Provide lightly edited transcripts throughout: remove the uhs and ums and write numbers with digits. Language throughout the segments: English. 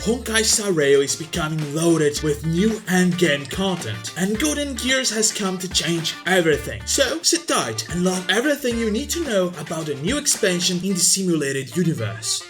Honkai Rail is becoming loaded with new endgame content, and Golden Gears has come to change everything. So sit tight and learn everything you need to know about the new expansion in the simulated universe.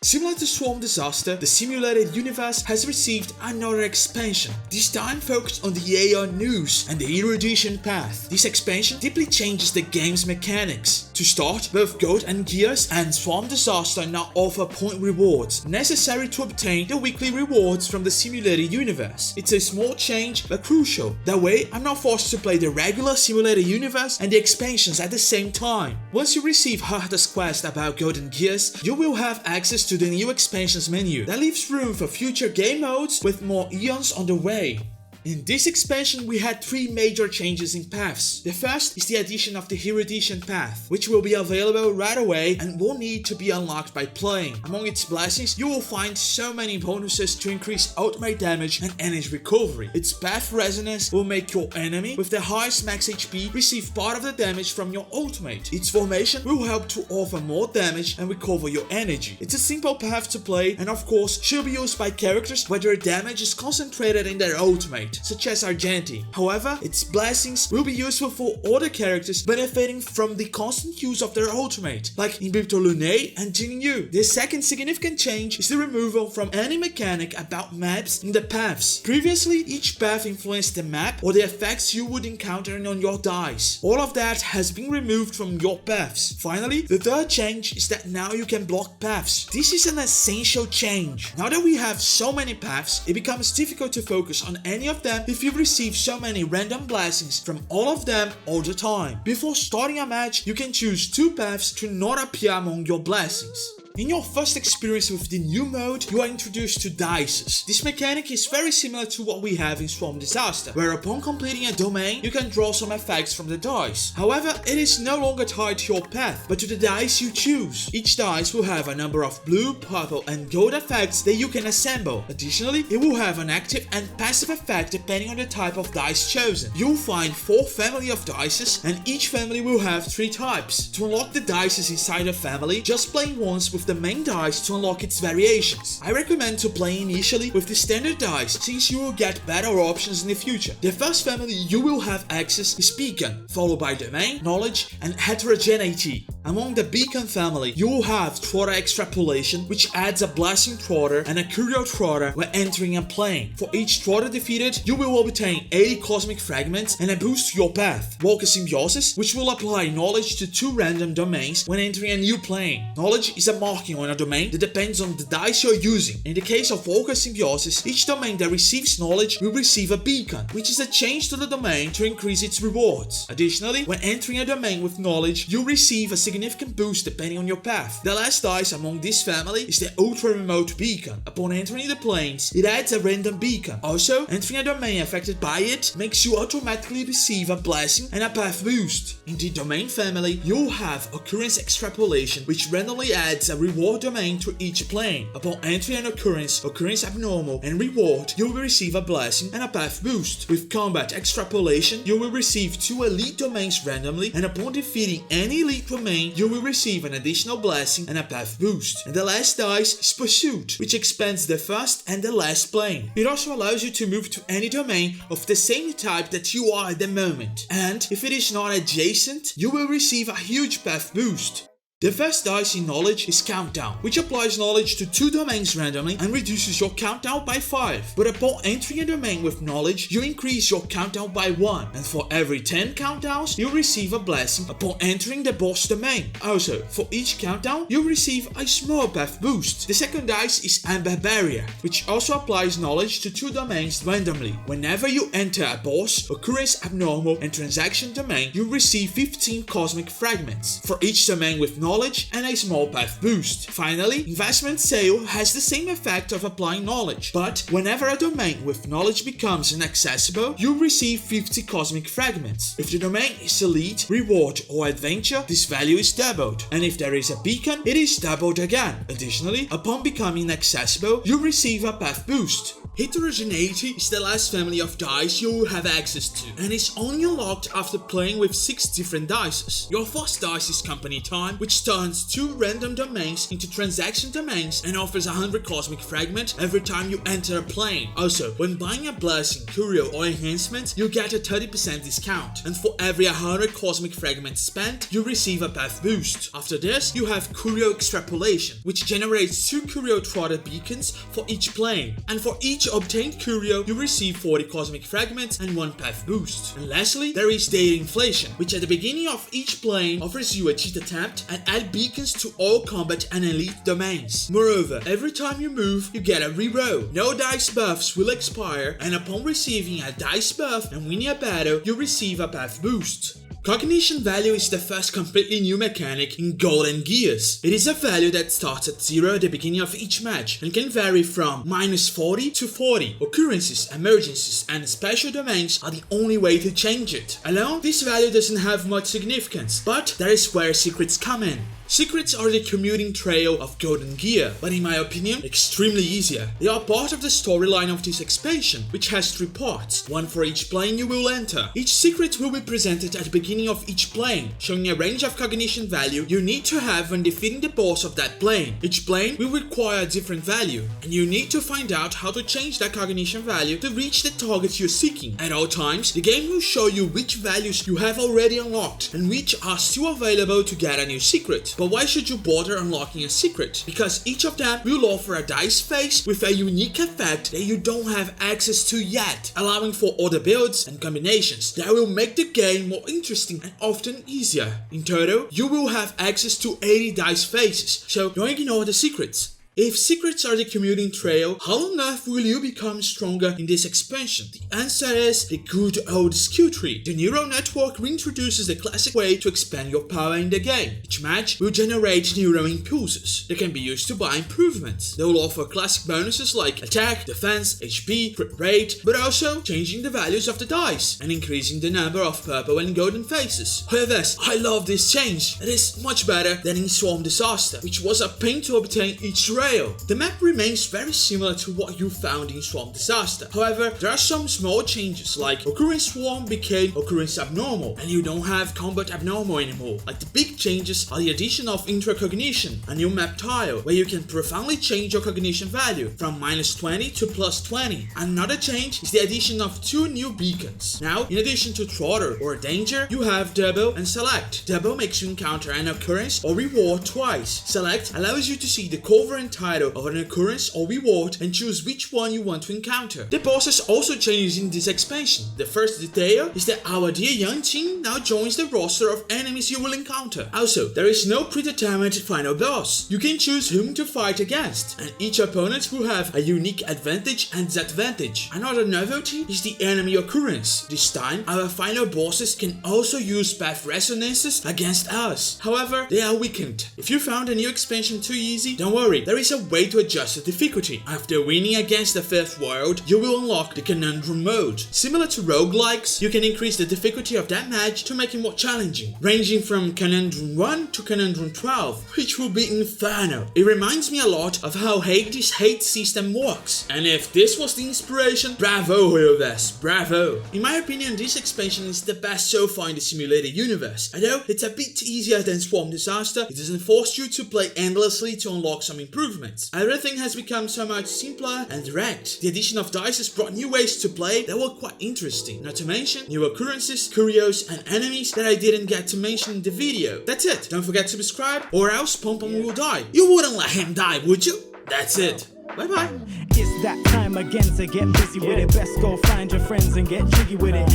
Similar to Swarm Disaster, the simulated universe has received another expansion, this time focused on the Aeon News and the Erudition path. This expansion deeply changes the game's mechanics. To start, both Golden Gears and Swarm Disaster now offer point rewards, necessary to obtain the weekly rewards from the simulated universe. It's a small change, but crucial. That way, I'm not forced to play the regular simulated universe and the expansions at the same time. Once you receive Harda's quest about Golden Gears, you will have access to the new expansions menu. That leaves room for future game modes with more eons on the way. In this expansion, we had 3 major changes in paths. The first is the addition of the Erudition path, which will be available right away and will need to be unlocked by playing. Among its blessings, you will find so many bonuses to increase ultimate damage and energy recovery. Its path resonance will make your enemy with the highest max HP receive part of the damage from your ultimate. Its formation will help to offer more damage and recover your energy. It's a simple path to play and of course should be used by characters where their damage is concentrated in their ultimate, such as Argenti. However, its blessings will be useful for other characters benefiting from the constant use of their ultimate, like Imbito Lune and Jin Yu. The second significant change is the removal from any mechanic about maps in the paths. Previously, each path influenced the map or the effects you would encounter on your dice. All of that has been removed from your paths. Finally, the third change is that now you can block paths. This is an essential change. Now that we have so many paths, it becomes difficult to focus on any of them if you receive so many random blessings from all of them all the time. Before starting a match, you can choose 2 paths to not appear among your blessings. In your first experience with the new mode, you are introduced to dices. This mechanic is very similar to what we have in Swarm Disaster, where upon completing a domain, you can draw some effects from the dice. However, it is no longer tied to your path, but to the dice you choose. Each dice will have a number of blue, purple, and gold effects that you can assemble. Additionally, it will have an active and passive effect depending on the type of dice chosen. You'll find 4 family of dices, and each family will have 3 types. To unlock the dices inside a family, just play once with the main dice to unlock its variations. I recommend to play initially with the standard dice, since you will get better options in the future. The first family you will have access is Beacon, followed by Domain, Knowledge, and Heterogeneity. Among the Beacon family, you will have Trotter Extrapolation, which adds a Blessing Trotter and a Curio Trotter when entering a plane. For each Trotter defeated, you will obtain 80 Cosmic Fragments and a boost to your path. Volca Symbiosis, which will apply Knowledge to 2 random domains when entering a new plane. Knowledge is a marking on a domain that depends on the dice you're using. In the case of Volca Symbiosis, each domain that receives Knowledge will receive a Beacon, which is a change to the domain to increase its rewards. Additionally, when entering a domain with Knowledge, you'll receive a significant boost depending on your path. The last dice among this family is the Ultra Remote Beacon. Upon entering the planes, it adds a random beacon. Also, entering a domain affected by it makes you automatically receive a blessing and a path boost. In the domain family, you'll have Occurrence Extrapolation, which randomly adds a reward domain to each plane. Upon entering an occurrence, Occurrence Abnormal, and Reward, you will receive a blessing and a path boost. With Combat Extrapolation, you will receive 2 elite domains randomly, and upon defeating any elite domain, you will receive an additional blessing and a path boost. And the last dice is Pursuit, which expands the first and the last plane. It also allows you to move to any domain of the same type that you are at the moment. And if it is not adjacent, you will receive a huge path boost. The first dice in Knowledge is Countdown, which applies Knowledge to 2 domains randomly and reduces your countdown by 5. But upon entering a domain with Knowledge, you increase your countdown by 1, and for every 10 countdowns, you receive a blessing upon entering the boss domain. Also, for each countdown, you receive a small path boost. The second dice is Amber Barrier, which also applies Knowledge to 2 domains randomly. Whenever you enter a boss, Occurrence Abnormal, and Transaction domain, you receive 15 Cosmic Fragments. For each domain with Knowledge, and a small path boost. Finally, Investment Sale has the same effect of applying Knowledge, but whenever a domain with Knowledge becomes inaccessible, you receive 50 Cosmic Fragments. If the domain is Elite, Reward, or Adventure, this value is doubled, and if there is a beacon, it is doubled again. Additionally, upon becoming inaccessible, you receive a path boost. Heterogeneity is the last family of dice you will have access to, and it's only unlocked after playing with 6 different dices. Your first dice is Company Time, which turns 2 random domains into transaction domains and offers 100 cosmic fragments every time you enter a plane. Also, when buying a blessing, curio or enhancement, you get a 30% discount, and for every 100 cosmic fragments spent, you receive a path boost. After this, you have Curio Extrapolation, which generates 2 Curio Trotter beacons for each plane, and for each obtained Curio, you receive 40 cosmic fragments and 1 path boost. And lastly, there is Data Inflation, which at the beginning of each plane offers you a cheat attempt and add beacons to all combat and elite domains. Moreover, every time you move, you get a reroll. No dice buffs will expire, and upon receiving a dice buff and winning a battle, you receive a path boost. Cognition Value is the first completely new mechanic in Golden Gears. It is a value that starts at 0 at the beginning of each match and can vary from -40 to 40. Occurrences, emergencies, and special domains are the only way to change it. Alone, this value doesn't have much significance, but that is where secrets come in. Secrets are the commuting trail of Golden Gear, but in my opinion, extremely easier. They are part of the storyline of this expansion, which has 3 parts, one for each plane you will enter. Each secret will be presented at the beginning of each plane, showing a range of cognition value you need to have when defeating the boss of that plane. Each plane will require a different value, and you need to find out how to change that cognition value to reach the target you're seeking. At all times, the game will show you which values you have already unlocked, and which are still available to get a new secret. But why should you bother unlocking a secret? Because each of them will offer a dice face with a unique effect that you don't have access to yet, allowing for other builds and combinations that will make the game more interesting and often easier. In total, you will have access to 80 dice faces, so don't ignore the secrets. If secrets are the commuting trail, how on earth will you become stronger in this expansion? The answer is the good old skill tree. The neural network reintroduces the classic way to expand your power in the game. Each match will generate neural impulses that can be used to buy improvements. They will offer classic bonuses like attack, defense, HP, crit rate, but also changing the values of the dice and increasing the number of purple and golden faces. Hoyoverse, I love this change. It is much better than in Swarm Disaster, which was a pain to obtain each raid. The map remains very similar to what you found in Swarm Disaster. However, there are some small changes, like Occurrence Swarm became Occurrence Abnormal, and you don't have Combat Abnormal anymore. Like the big changes are the addition of Intracognition, a new map tile, where you can profoundly change your cognition value from -20 to +20. Another change is the addition of 2 new beacons. Now, in addition to Trotter or Danger, you have Double and Select. Double makes you encounter an occurrence or reward twice. Select allows you to see the cover and title of an occurrence or reward and choose which one you want to encounter. The bosses also changes in this expansion. The first detail is that our dear young team now joins the roster of enemies you will encounter. Also, there is no predetermined final boss. You can choose whom to fight against, and each opponent will have a unique advantage and disadvantage. Another novelty is the enemy occurrence. This time, our final bosses can also use path resonances against us. However, they are weakened. If you found a new expansion too easy, don't worry, there is a way to adjust the difficulty. After winning against the 5th world, you will unlock the Conundrum Mode. Similar to roguelikes, you can increase the difficulty of that match to make it more challenging, ranging from Conundrum 1 to Conundrum 12, which will be inferno. It reminds me a lot of how Hades' hate system works. And if this was the inspiration, bravo Hoyoverse, bravo! In my opinion, this expansion is the best so far in the simulated universe. Although it's a bit easier than Swarm Disaster, it doesn't force you to play endlessly to unlock some improvements. Everything has become so much simpler and direct. The addition of dice has brought new ways to play that were quite interesting. Not to mention new occurrences, curios, and enemies that I didn't get to mention in the video. That's it. Don't forget to subscribe, or else Pompom will die. You wouldn't let him die, would you? That's it. Bye bye. It's that time again to get busy with it. Best go find your friends and get jiggy with it.